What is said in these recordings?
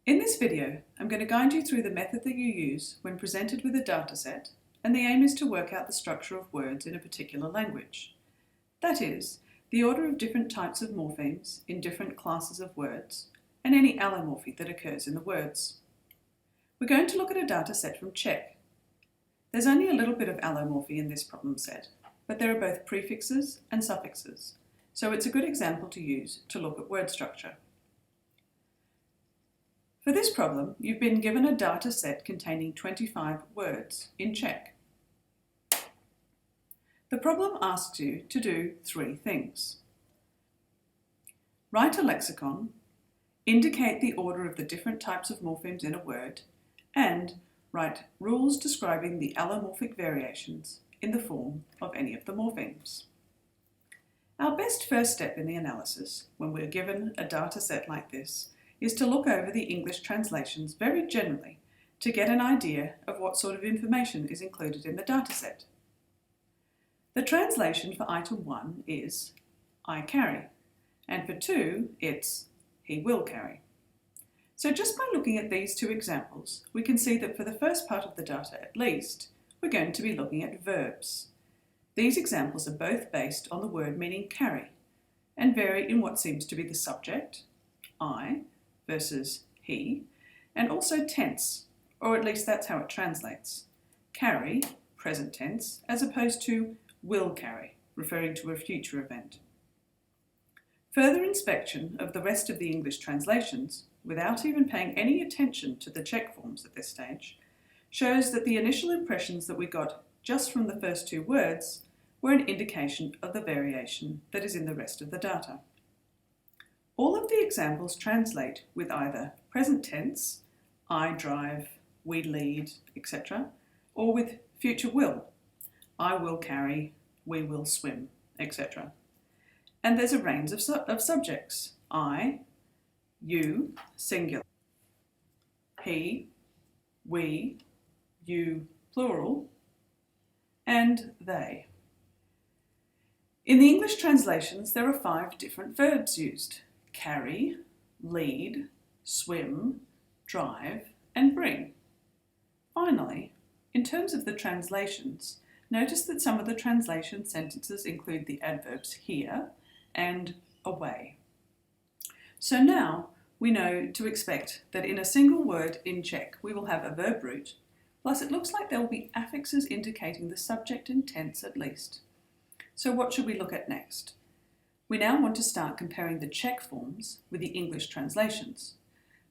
In this video, I'm going to guide you through the method that you use when presented with a dataset, and the aim is to work out the structure of words in a particular language. That is, the order of different types of morphemes in different classes of words, and any allomorphy that occurs in the words. We're going to look at a dataset from Czech. There's only a little bit of allomorphy in this problem set, but there are both prefixes and suffixes, so it's a good example to use to look at word structure. For this problem, you've been given a data set containing 25 words in Czech. The problem asks you to do three things. Write a lexicon, indicate the order of the different types of morphemes in a word, and write rules describing the allomorphic variations in the form of any of the morphemes. Our best first step in the analysis, when we're given a data set like this, is to look over the English translations very generally to get an idea of what sort of information is included in the dataset. The translation for item 1 is I carry, and for 2 it's he will carry. So just by looking at these two examples, we can see that for the first part of the data at least, we're going to be looking at verbs. These examples are both based on the word meaning carry and vary in what seems to be the subject, I, versus he, and also tense, or at least that's how it translates. Carry, present tense, as opposed to will carry, referring to a future event. Further inspection of the rest of the English translations, without even paying any attention to the Czech forms at this stage, shows that the initial impressions that we got just from the first two words were an indication of the variation that is in the rest of the data. All of the examples translate with either present tense, I drive, we lead, etc., or with future will, I will carry, we will swim, etc. And there's a range of subjects, I, you, singular, he, we, you, plural, and they. In the English translations, there are 5 different verbs used: carry, lead, swim, drive, and bring. Finally, in terms of the translations, notice that some of the translation sentences include the adverbs here and away. So now we know to expect that in a single word in Czech we will have a verb root, plus it looks like there will be affixes indicating the subject and tense at least. So what should we look at next? We now want to start comparing the Czech forms with the English translations.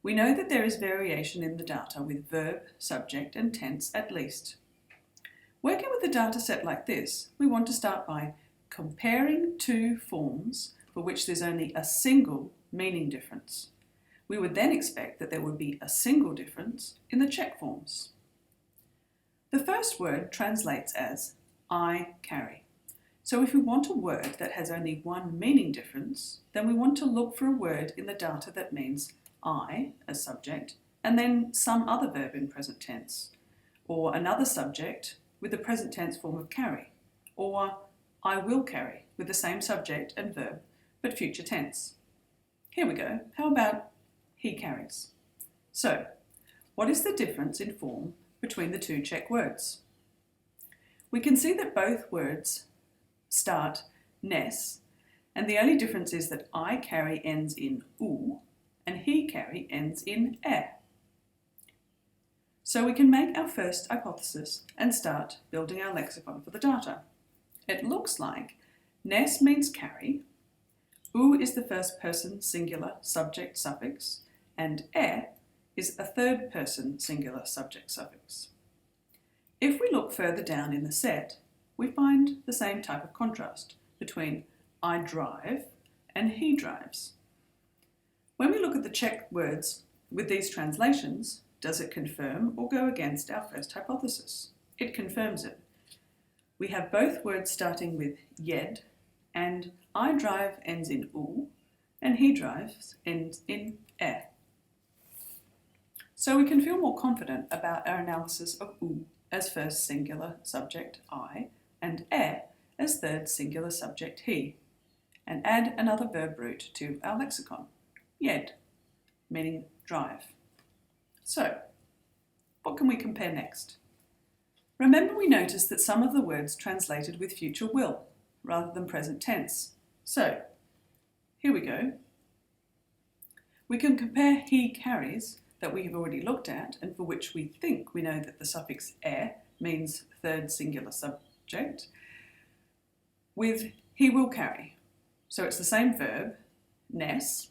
We know that there is variation in the data with verb, subject, and tense at least. Working with a data set like this, we want to start by comparing two forms for which there's only a single meaning difference. We would then expect that there would be a single difference in the Czech forms. The first word translates as I carry. So if we want a word that has only one meaning difference, then we want to look for a word in the data that means I as subject, and then some other verb in present tense, or another subject with the present tense form of carry, or I will carry with the same subject and verb, but future tense. Here we go. How about he carries? So, what is the difference in form between the two Czech words? We can see that both words start nes, and the only difference is that I carry ends in u and he carry ends in e. So we can make our first hypothesis and start building our lexicon for the data. It looks like nes means carry, u is the first person singular subject suffix, and e is a third person singular subject suffix. If we look further down in the set, we find the same type of contrast between I drive and he drives. When we look at the Czech words with these translations, does it confirm or go against our first hypothesis? It confirms it. We have both words starting with jed, and I drive ends in u, and he drives ends in e. So we can feel more confident about our analysis of u as first singular subject I, and e as third singular subject he, and add another verb root to our lexicon, jed, meaning drive. So, what can we compare next? Remember we noticed that some of the words translated with future will rather than present tense. So, here we go. We can compare he carries that we have already looked at and for which we think we know that the suffix "er" means third singular subject with he will carry. So it's the same verb, nes,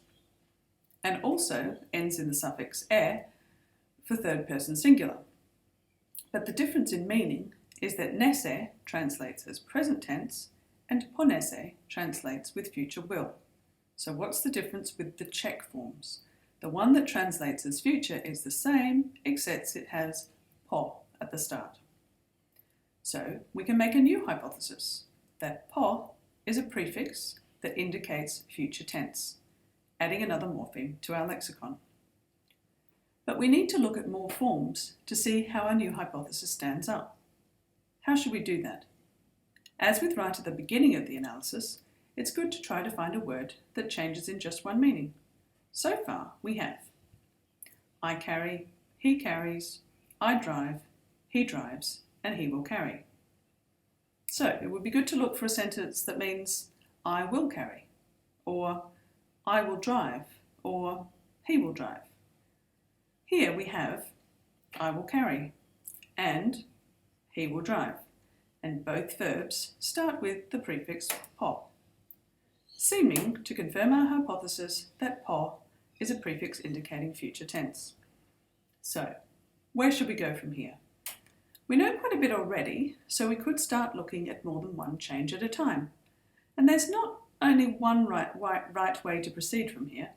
and also ends in the suffix "er" for third person singular. But the difference in meaning is that nese translates as present tense and ponese translates with future will. So what's the difference with the Czech forms? The one that translates as future is the same, except it has po at the start. So we can make a new hypothesis, that po is a prefix that indicates future tense, adding another morpheme to our lexicon. But we need to look at more forms to see how our new hypothesis stands up. How should we do that? As with right at the beginning of the analysis, it's good to try to find a word that changes in just one meaning. So far, we have I carry, he carries, I drive, he drives, and he will carry. So it would be good to look for a sentence that means I will carry, or I will drive, or he will drive. Here we have I will carry and he will drive, and both verbs start with the prefix po, seeming to confirm our hypothesis that po is a prefix indicating future tense. So, where should we go from here? We know quite a bit already, so we could start looking at more than one change at a time. And there's not only one right way to proceed from here.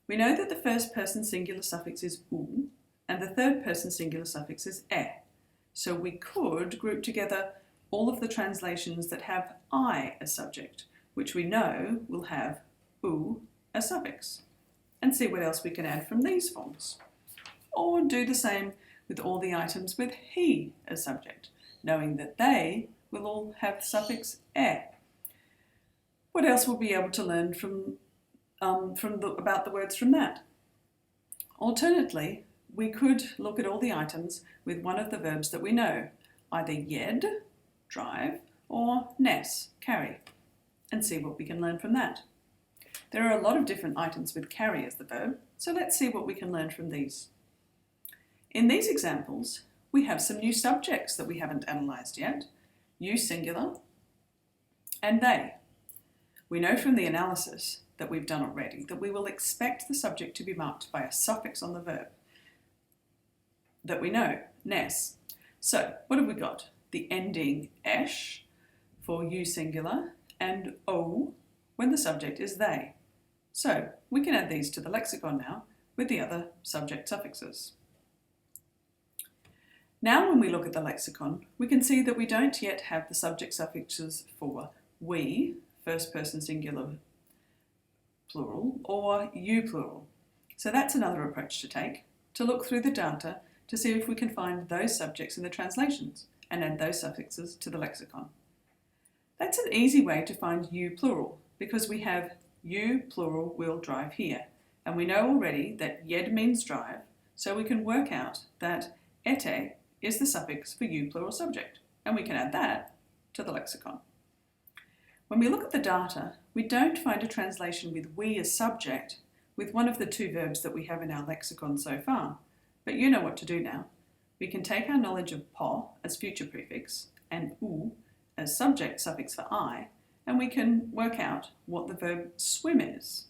We know that the first person singular suffix is u, and the third person singular suffix is e. So we could group together all of the translations that have I as subject, which we know will have u as suffix, and see what else we can add from these forms. Or do the same with all the items with he as subject, knowing that they will all have the suffix e. What else will we be able to learn about the words from that? Alternatively, we could look at all the items with one of the verbs that we know, either jed, drive, or nes, carry, and see what we can learn from that. There are a lot of different items with carry as the verb, so let's see what we can learn from these. In these examples, we have some new subjects that we haven't analysed yet, you singular and they. We know from the analysis that we've done already that we will expect the subject to be marked by a suffix on the verb that we know, nes. So what have we got? The ending esh for you singular and o when the subject is they. So we can add these to the lexicon now with the other subject suffixes. Now when we look at the lexicon, we can see that we don't yet have the subject suffixes for we, first person singular plural, or you plural. So that's another approach to take, to look through the data to see if we can find those subjects in the translations and add those suffixes to the lexicon. That's an easy way to find you plural, because we have you plural will drive here, and we know already that jed means drive, so we can work out that ete is the suffix for you plural subject, and we can add that to the lexicon. When we look at the data, we don't find a translation with we as subject with one of the two verbs that we have in our lexicon so far, but you know what to do now. We can take our knowledge of po as future prefix and u as subject suffix for I, and we can work out what the verb swim is,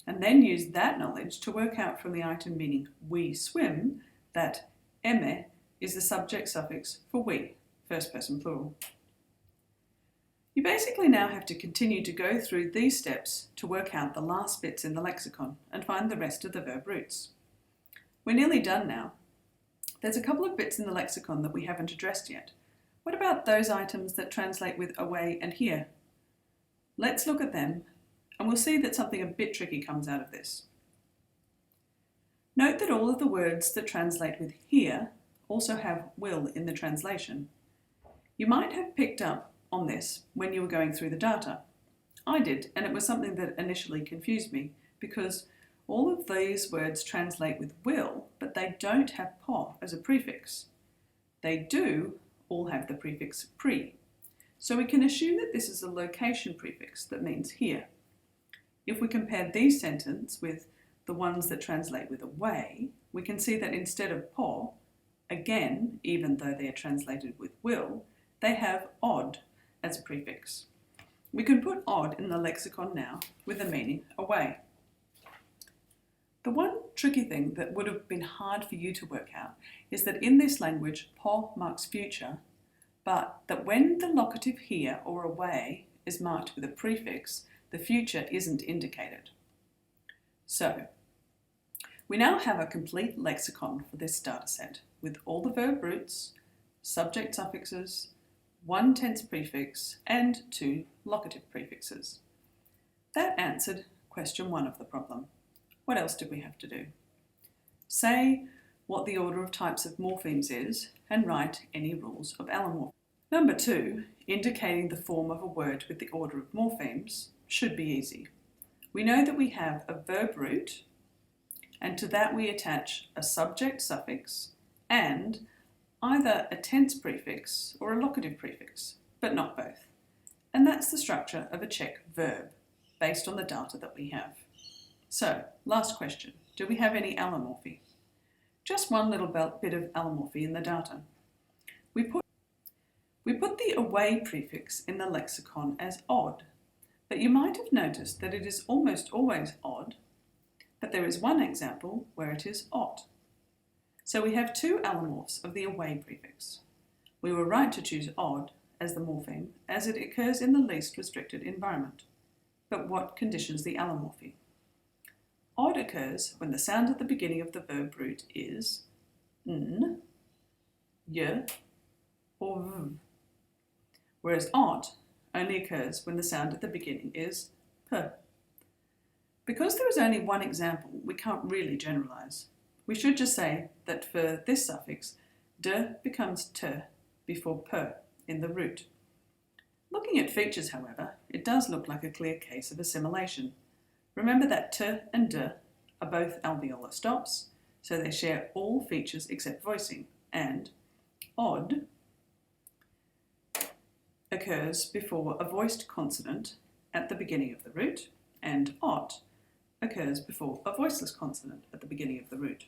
and then use that knowledge to work out from the item meaning we swim that eme is the subject suffix for we, first person plural. You basically now have to continue to go through these steps to work out the last bits in the lexicon and find the rest of the verb roots. We're nearly done now. There's a couple of bits in the lexicon that we haven't addressed yet. What about those items that translate with away and here? Let's look at them, and we'll see that something a bit tricky comes out of this. Note that all of the words that translate with here also have will in the translation. You might have picked up on this when you were going through the data. I did, and it was something that initially confused me, because all of these words translate with will, but but they don't have po as a prefix. They do all have the prefix pre. So we can assume that this is a location prefix that means here. If we compare these sentences with the ones that translate with away, we can see that instead of po, again, even though they are translated with will, they have odd as a prefix. We can put odd in the lexicon now with the meaning away. The one tricky thing that would have been hard for you to work out is that in this language, po marks future, but that when the locative here or away is marked with a prefix, the future isn't indicated. So, we now have a complete lexicon for this data set with all the verb roots, subject suffixes, one tense prefix, and two locative prefixes. That answered question 1 of the problem. What else did we have to do? Say what the order of types of morphemes is and write any rules of allomorphy. Number 2, indicating the form of a word with the order of morphemes, should be easy. We know that we have a verb root, and to that we attach a subject suffix and either a tense prefix or a locative prefix, but not both. And that's the structure of a Czech verb, based on the data that we have. So, last question, do we have any allomorphy? Just one little bit of allomorphy in the data. We put the away prefix in the lexicon as odd, but you might have noticed that it is almost always odd, but there is one example where it is ot. So we have two allomorphs of the away prefix. We were right to choose odd as the morpheme as it occurs in the least restricted environment. But what conditions the allomorphy? Odd occurs when the sound at the beginning of the verb root is n, y, or v, whereas ot only occurs when the sound at the beginning is p. Because there is only one example, we can't really generalize. We should just say that for this suffix, d becomes t before p in the root. Looking at features, however, it does look like a clear case of assimilation. Remember that t and d are both alveolar stops, so they share all features except voicing, and odd occurs before a voiced consonant at the beginning of the root, and ot occurs before a voiceless consonant at the beginning of the root.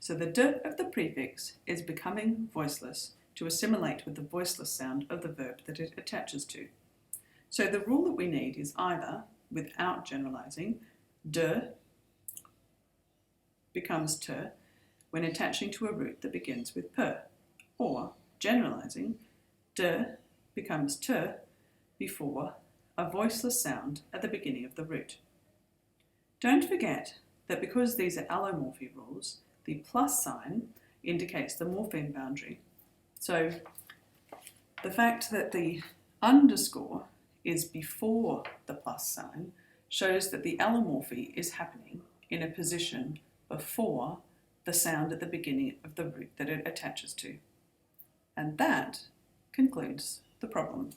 So the d of the prefix is becoming voiceless to assimilate with the voiceless sound of the verb that it attaches to. So the rule that we need is either, without generalizing, d becomes t when attaching to a root that begins with p, or generalizing, d becomes t before a voiceless sound at the beginning of the root. Don't forget that because these are allomorphy rules, the plus sign indicates the morpheme boundary. So the fact that the underscore is before the plus sign shows that the allomorphy is happening in a position before the sound at the beginning of the root that it attaches to. And that concludes the problem.